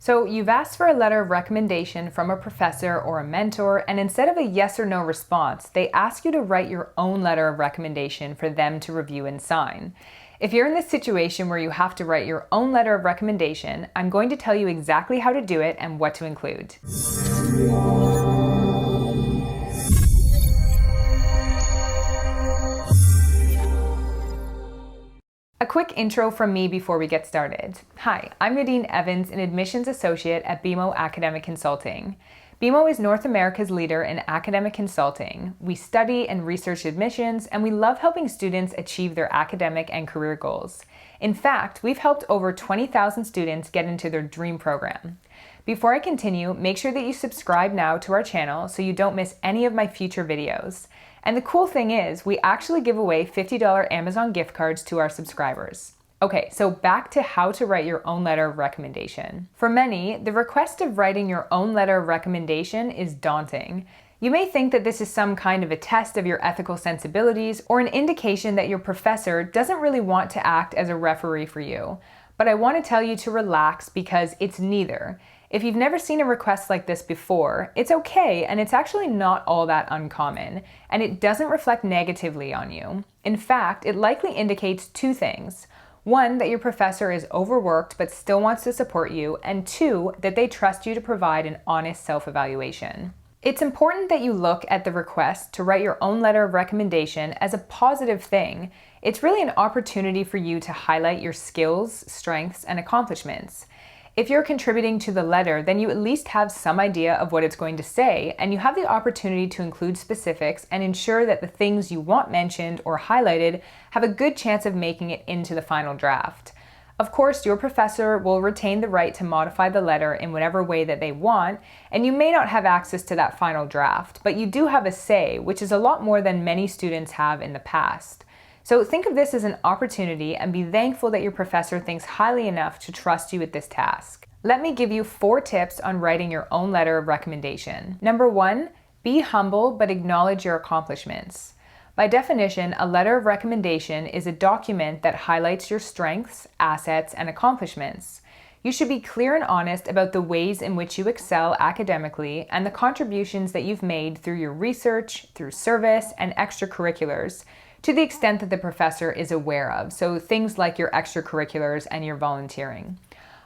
So you've asked for a letter of recommendation from a professor or a mentor, and instead of a yes or no response, they ask you to write your own letter of recommendation for them to review and sign. If you're in this situation where you have to write your own letter of recommendation, I'm going to tell you exactly how to do it and what to include. A quick intro from me before we get started. Hi, I'm Nadine Evans, an admissions associate at BeMo Academic Consulting. BeMo is North America's leader in academic consulting. We study and research admissions, and we love helping students achieve their academic and career goals. In fact, we've helped over 20,000 students get into their dream program. Before I continue, make sure that you subscribe now to our channel so you don't miss any of my future videos. And the cool thing is, we actually give away $50 Amazon gift cards to our subscribers. Okay, so back to how to write your own letter of recommendation. For many, the request of writing your own letter of recommendation is daunting. You may think that this is some kind of a test of your ethical sensibilities or an indication that your professor doesn't really want to act as a referee for you. But I want to tell you to relax because it's neither. If you've never seen a request like this before, it's okay, and it's actually not all that uncommon, and it doesn't reflect negatively on you. In fact, it likely indicates two things. One, that your professor is overworked but still wants to support you, and two, that they trust you to provide an honest self-evaluation. It's important that you look at the request to write your own letter of recommendation as a positive thing. It's really an opportunity for you to highlight your skills, strengths, and accomplishments. If you're contributing to the letter, then you at least have some idea of what it's going to say, and you have the opportunity to include specifics and ensure that the things you want mentioned or highlighted have a good chance of making it into the final draft. Of course, your professor will retain the right to modify the letter in whatever way that they want, and you may not have access to that final draft, but you do have a say, which is a lot more than many students have in the past. So think of this as an opportunity and be thankful that your professor thinks highly enough to trust you with this task. Let me give you 4 tips on writing your own letter of recommendation. Number 1, be humble but acknowledge your accomplishments. By definition, a letter of recommendation is a document that highlights your strengths, assets, and accomplishments. You should be clear and honest about the ways in which you excel academically and the contributions that you've made through your research, through service, and extracurriculars, to the extent that the professor is aware of, so things like your extracurriculars and your volunteering.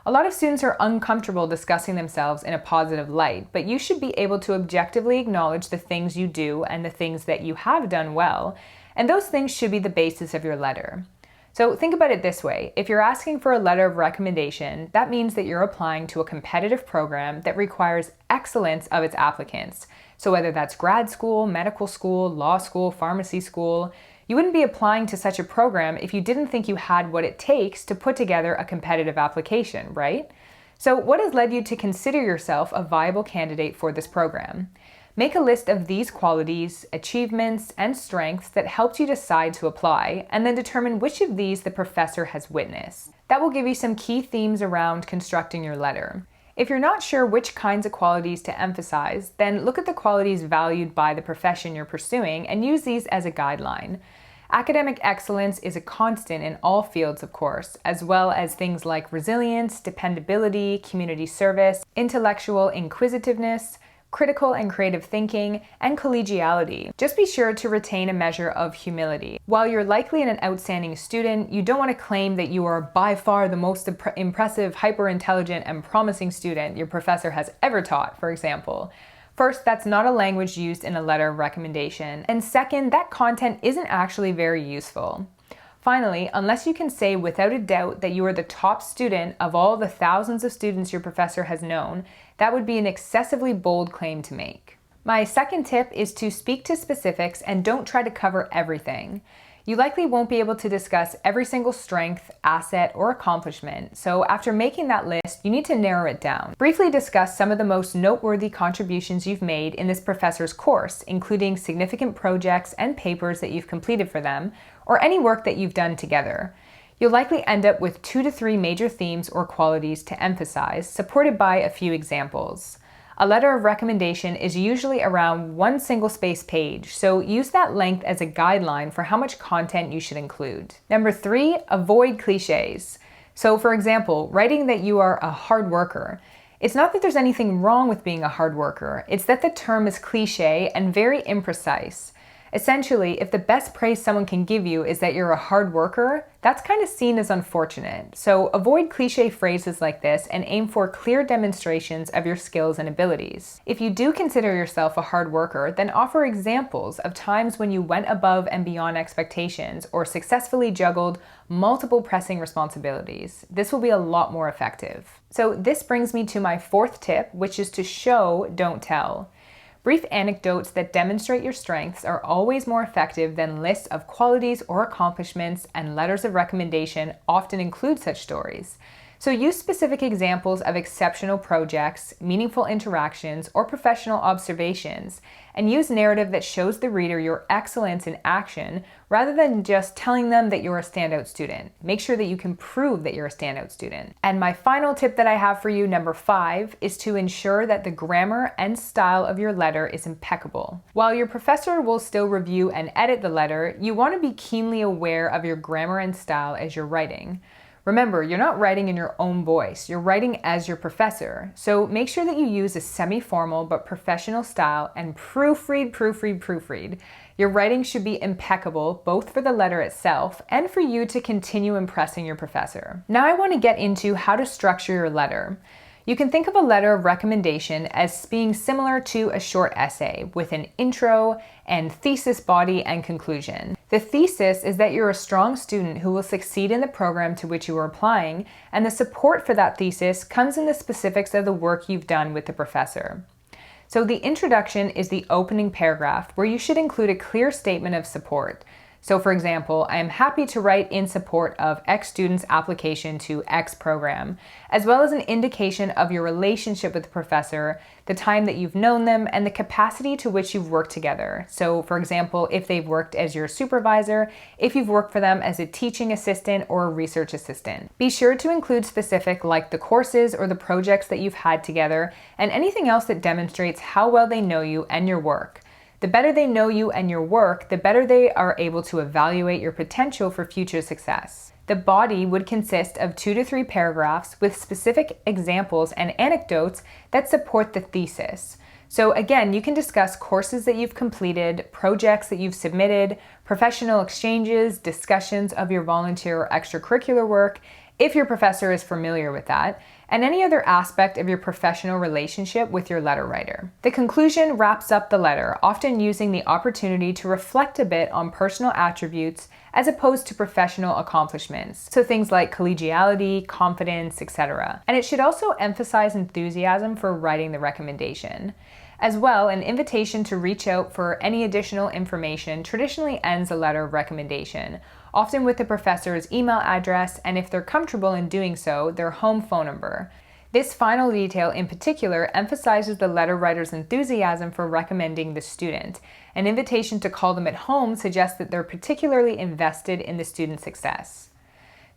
A lot of students are uncomfortable discussing themselves in a positive light, but you should be able to objectively acknowledge the things you do and the things that you have done well, and those things should be the basis of your letter. So think about it this way. If you're asking for a letter of recommendation, that means that you're applying to a competitive program that requires excellence of its applicants. So whether that's grad school, medical school, law school, pharmacy school, you wouldn't be applying to such a program if you didn't think you had what it takes to put together a competitive application, right? So what has led you to consider yourself a viable candidate for this program? Make a list of these qualities, achievements, and strengths that helped you decide to apply, and then determine which of these the professor has witnessed. That will give you some key themes around constructing your letter. If you're not sure which kinds of qualities to emphasize, then look at the qualities valued by the profession you're pursuing and use these as a guideline. Academic excellence is a constant in all fields, of course, as well as things like resilience, dependability, community service, intellectual inquisitiveness, critical and creative thinking, and collegiality. Just be sure to retain a measure of humility. While you're likely an outstanding student, you don't want to claim that you are by far the most impressive, hyper-intelligent, and promising student your professor has ever taught, for example. First, that's not a language used in a letter of recommendation, and second, that content isn't actually very useful. Finally, unless you can say without a doubt that you are the top student of all the thousands of students your professor has known, that would be an excessively bold claim to make. My second tip is to speak to specifics and don't try to cover everything. You likely won't be able to discuss every single strength, asset, or accomplishment, so after making that list, you need to narrow it down. Briefly discuss some of the most noteworthy contributions you've made in this professor's course, including significant projects and papers that you've completed for them, or any work that you've done together. You'll likely end up with 2 to 3 major themes or qualities to emphasize, supported by a few examples. A letter of recommendation is usually around 1 single-space page, so use that length as a guideline for how much content you should include. Number 3, avoid cliches. So for example, writing that you are a hard worker. It's not that there's anything wrong with being a hard worker, it's that the term is cliche and very imprecise. Essentially, if the best praise someone can give you is that you're a hard worker, that's kind of seen as unfortunate. So avoid cliche phrases like this and aim for clear demonstrations of your skills and abilities. If you do consider yourself a hard worker, then offer examples of times when you went above and beyond expectations or successfully juggled multiple pressing responsibilities. This will be a lot more effective. So this brings me to my fourth tip, which is to show, don't tell. Brief anecdotes that demonstrate your strengths are always more effective than lists of qualities or accomplishments, and letters of recommendation often include such stories. So use specific examples of exceptional projects, meaningful interactions, or professional observations, and use narrative that shows the reader your excellence in action rather than just telling them that you're a standout student. Make sure that you can prove that you're a standout student. And my final tip that I have for you, number 5, is to ensure that the grammar and style of your letter is impeccable. While your professor will still review and edit the letter, you want to be keenly aware of your grammar and style as you're writing. Remember, you're not writing in your own voice, you're writing as your professor. So make sure that you use a semi-formal but professional style and proofread. Your writing should be impeccable, both for the letter itself and for you to continue impressing your professor. Now I want to get into how to structure your letter. You can think of a letter of recommendation as being similar to a short essay with an intro and thesis body and conclusion. The thesis is that you're a strong student who will succeed in the program to which you are applying, and the support for that thesis comes in the specifics of the work you've done with the professor. So the introduction is the opening paragraph where you should include a clear statement of support. So for example, I am happy to write in support of X student's application to X program, as well as an indication of your relationship with the professor, the time that you've known them, and the capacity to which you've worked together. So for example, if they've worked as your supervisor, if you've worked for them as a teaching assistant or a research assistant. Be sure to include specific like the courses or the projects that you've had together, and anything else that demonstrates how well they know you and your work. The better they know you and your work, the better they are able to evaluate your potential for future success. The body would consist of 2 to 3 paragraphs with specific examples and anecdotes that support the thesis. So again, you can discuss courses that you've completed, projects that you've submitted, professional exchanges, discussions of your volunteer or extracurricular work, if your professor is familiar with that, and any other aspect of your professional relationship with your letter writer. The conclusion wraps up the letter, often using the opportunity to reflect a bit on personal attributes as opposed to professional accomplishments. So things like collegiality, confidence, etc. And it should also emphasize enthusiasm for writing the recommendation. As well, an invitation to reach out for any additional information traditionally ends a letter of recommendation, often with the professor's email address, and if they're comfortable in doing so, their home phone number. This final detail in particular emphasizes the letter writer's enthusiasm for recommending the student. An invitation to call them at home suggests that they're particularly invested in the student's success.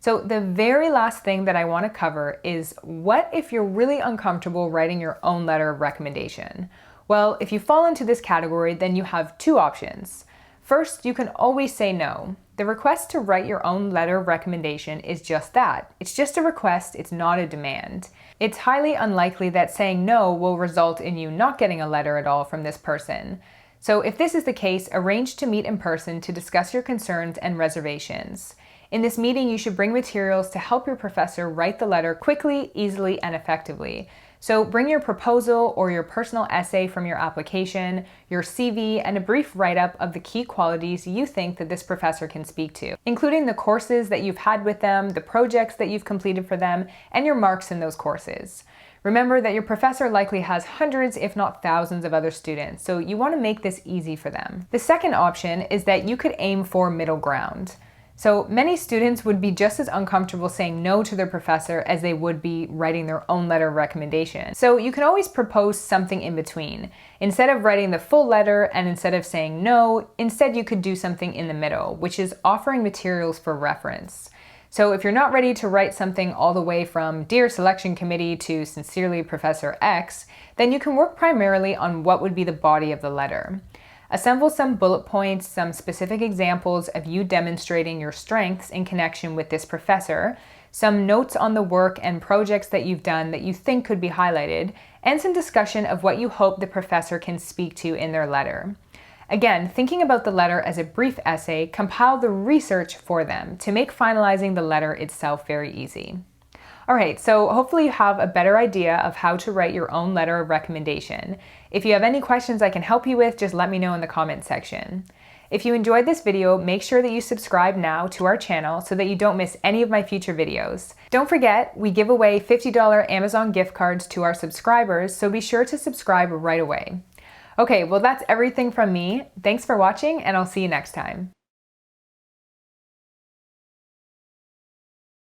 So the very last thing that I want to cover is, what if you're really uncomfortable writing your own letter of recommendation? Well, if you fall into this category, then you have 2 options. First, you can always say no. The request to write your own letter of recommendation is just that. It's just a request, it's not a demand. It's highly unlikely that saying no will result in you not getting a letter at all from this person. So if this is the case, arrange to meet in person to discuss your concerns and reservations. In this meeting, you should bring materials to help your professor write the letter quickly, easily, and effectively. So bring your proposal or your personal essay from your application, your CV, and a brief write-up of the key qualities you think that this professor can speak to, including the courses that you've had with them, the projects that you've completed for them, and your marks in those courses. Remember that your professor likely has hundreds, if not thousands, of other students, so you want to make this easy for them. The second option is that you could aim for middle ground. So many students would be just as uncomfortable saying no to their professor as they would be writing their own letter of recommendation. So you can always propose something in between. Instead of writing the full letter and instead of saying no, instead you could do something in the middle, which is offering materials for reference. So if you're not ready to write something all the way from Dear Selection Committee to Sincerely Professor X, then you can work primarily on what would be the body of the letter. Assemble some bullet points, some specific examples of you demonstrating your strengths in connection with this professor. some notes on the work and projects that you've done that you think could be highlighted, and some discussion of what you hope the professor can speak to in their letter. Again, thinking about the letter as a brief essay, compile the research for them to make finalizing the letter itself very easy. All right, so hopefully you have a better idea of how to write your own letter of recommendation. If you have any questions I can help you with, just let me know in the comment section. If you enjoyed this video, make sure that you subscribe now to our channel so that you don't miss any of my future videos. Don't forget, we give away $50 Amazon gift cards to our subscribers, so be sure to subscribe right away. Okay, well that's everything from me. Thanks for watching, and I'll see you next time.